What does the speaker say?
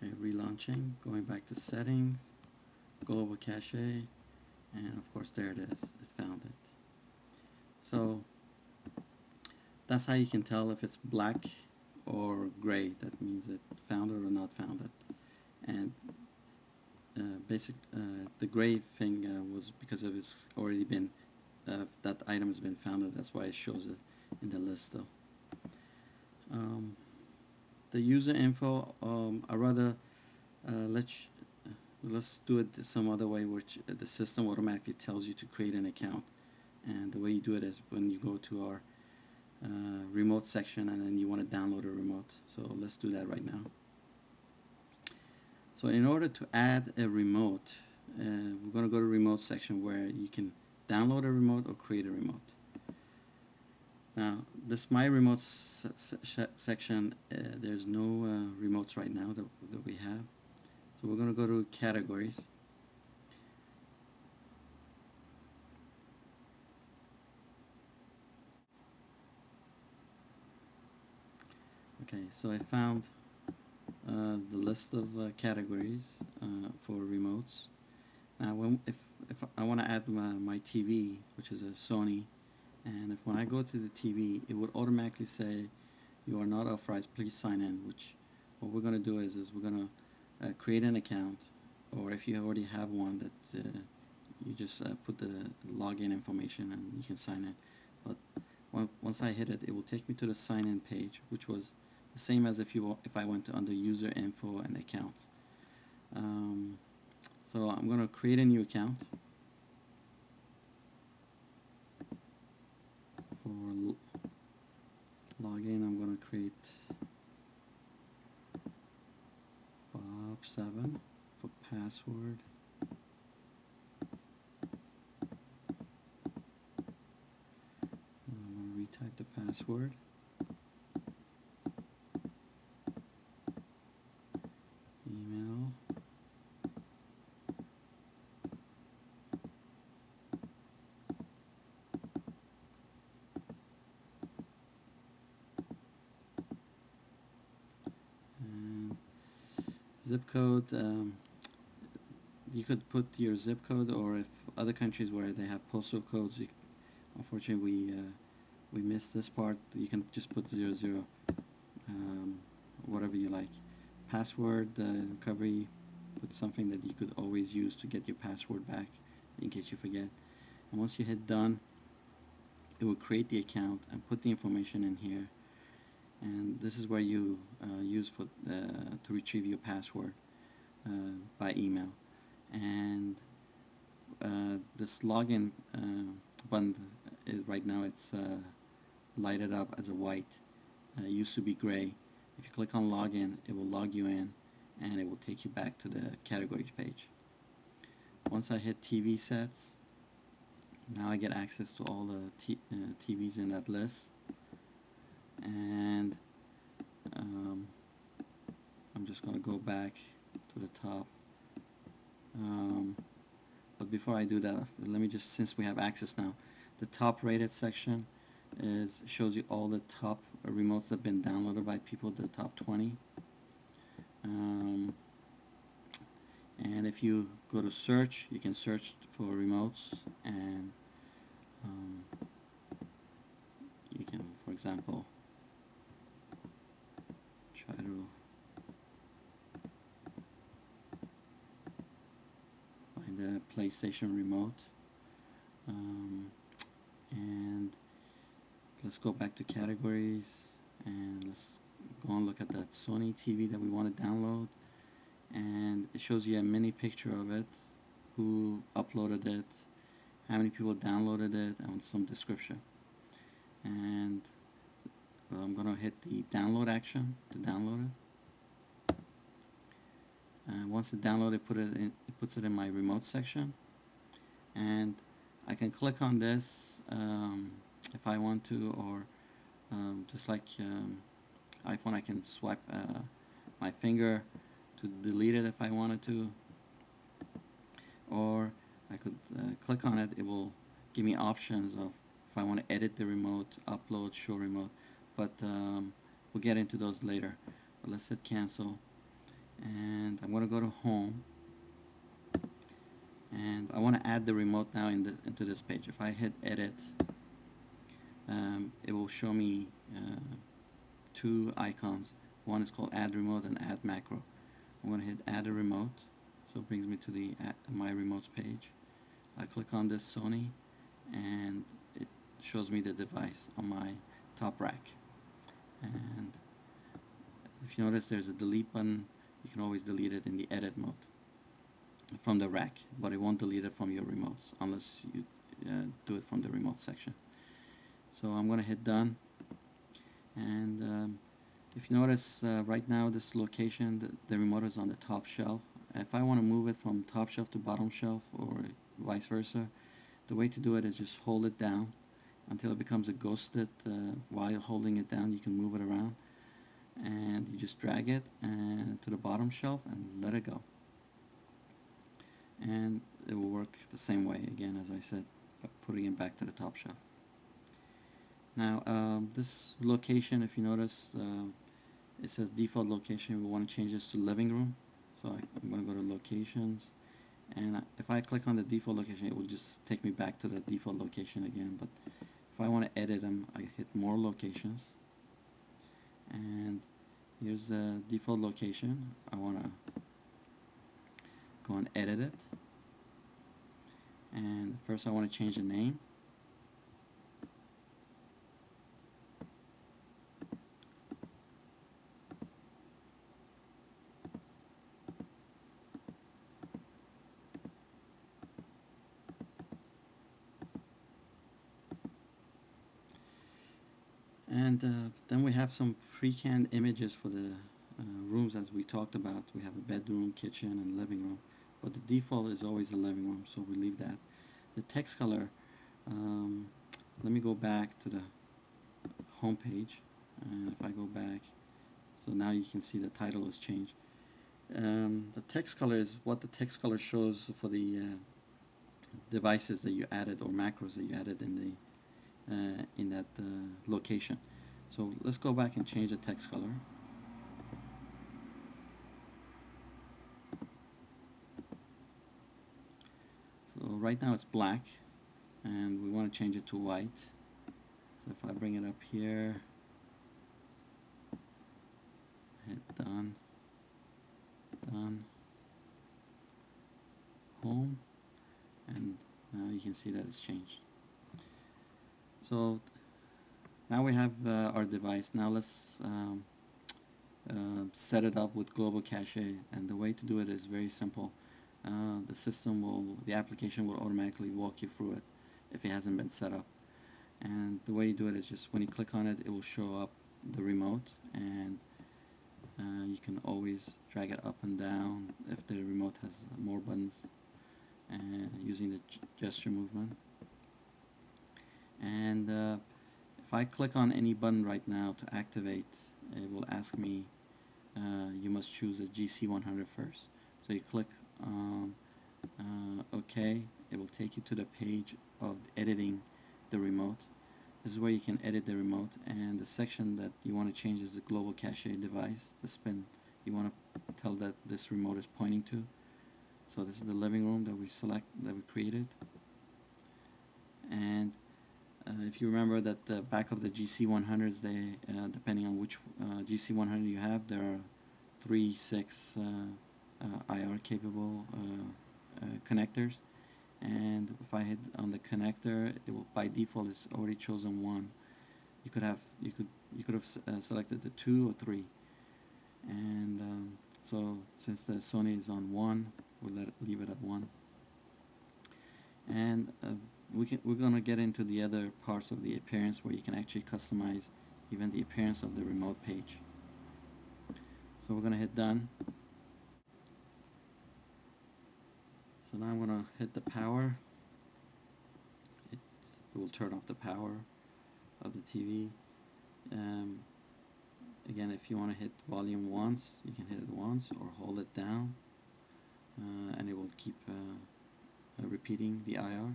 Okay, relaunching, going back to settings, global cache, and of course there it is, it found it. So that's how you can tell if it's black or gray. That means it found it or not found it. And the gray thing was because of it's already been that item has been founded. That's why it shows it in the list though. Um, the user info, I rather let's do it some other way, which the system automatically tells you to create an account. And the way you do it is when you go to our remote section and then you want to download a remote. So let's do that right now. So in order to add a remote, we're going to go to remote section where you can download a remote or create a remote. Now this my remote section, there's no remotes right now that we have. So we're going to go to categories. Okay, so I found the list of categories for remotes. Now, if I want to add my TV, which is a Sony, and if when I go to the TV, it would automatically say, "You are not authorized. Please sign in." Which what we're going to do is we're going to create an account, or if you already have one, that you just put the login information and you can sign in. But once I hit it, it will take me to the sign in page, which was the same as if I went to under user info and account. So I'm going to create a new account. For login, I'm going to create Bob7. For password, I'm going to retype the password. Email. And zip code. You could put your zip code, or if other countries where they have postal codes, unfortunately we missed this part. You can just put 00, whatever you like. Password recovery, put something that you could always use to get your password back in case you forget. And once you hit done, it will create the account and put the information in here. And this is where you use to retrieve your password by email. And this login button is right now it's lighted up as a white. It used to be gray. If you click on login, it will log you in and it will take you back to the categories page. Once I hit TV sets, now I get access to all the TVs in that list. And I'm just going to go back to the top. But before I do that, let me just, since we have access now, the top rated section shows you all the top remotes that have been downloaded by people, the top 20. And if you go to search, you can search for remotes, and you can, for example, try to find the PlayStation remote. And let's go back to categories and let's go and look at that Sony TV that we want to download. And it shows you a mini picture of it, who uploaded it, how many people downloaded it, and some description. And I'm going to hit the download action to download it. And once it's downloaded, it puts it in my remote section. And I can click on this if I want to, or just like iPhone, I can swipe my finger to delete it if I wanted to, or I could click on it. It will give me options of if I want to edit the remote, upload, show remote, but we'll get into those later. But let's hit cancel, and I'm going to go to home, and I want to add the remote now into this page. If I hit edit, it will show me two icons. One is called add remote and add macro. I'm going to hit add a remote, so it brings me to the my remotes page. I click on this Sony, and it shows me the device on my top rack. And if you notice, there's a delete button. You can always delete it in the edit mode from the rack, but it won't delete it from your remotes unless you do it from the remote section. So I'm going to hit done, and if you notice right now this location, the remote is on the top shelf. If I want to move it from top shelf to bottom shelf or vice versa, the way to do it is just hold it down until it becomes a ghosted. While holding it down, you can move it around, and you just drag it to the bottom shelf and let it go, and it will work the same way again, as I said, by putting it back to the top shelf. Now this location, if you notice, it says default location. We want to change this to living room, so I'm going to go to locations, and if I click on the default location, it will just take me back to the default location again. But if I want to edit them, I hit more locations, and here's the default location. I want to go and edit it, and first I want to change the name. And then we have some pre-canned images for the rooms, as we talked about. We have a bedroom, kitchen, and living room, but the default is always the living room, so we leave that. The text color, let me go back to the home page, and if I go back, so now you can see the title has changed. The text color is what the text color shows for the devices that you added or macros that you added in that location. So let's go back and change the text color. So right now it's black, and we want to change it to white. So if I bring it up here, hit done, done, home, and now you can see that it's changed. So now we have our device. Now let's set it up with Global Cache, and the way to do it is very simple. The application will automatically walk you through it if it hasn't been set up. And the way you do it is just when you click on it, it will show up the remote, and you can always drag it up and down if the remote has more buttons, using the gesture movement. And if I click on any button right now to activate, it will ask me, you must choose a GC100 first. So you click OK, it will take you to the page of editing the remote. This is where you can edit the remote, and the section that you want to change is the Global Cache device, the spin you want to tell that this remote is pointing to. So this is the living room that we created. And if you remember that the back of the GC100s, they depending on which GC100 you have, there are 3, 6 IR capable connectors, and if I hit on the connector, it will, by default, it's already chosen 1. You could have selected the 2 or 3, and so since the Sony is on 1, we'll leave it at 1. And we're gonna get into the other parts of the appearance where you can actually customize even the appearance of the remote page. So we're gonna hit done. So now I'm gonna hit the power. It will turn off the power of the TV. Again, if you want to hit volume once, you can hit it once or hold it down, and it will keep repeating the IR.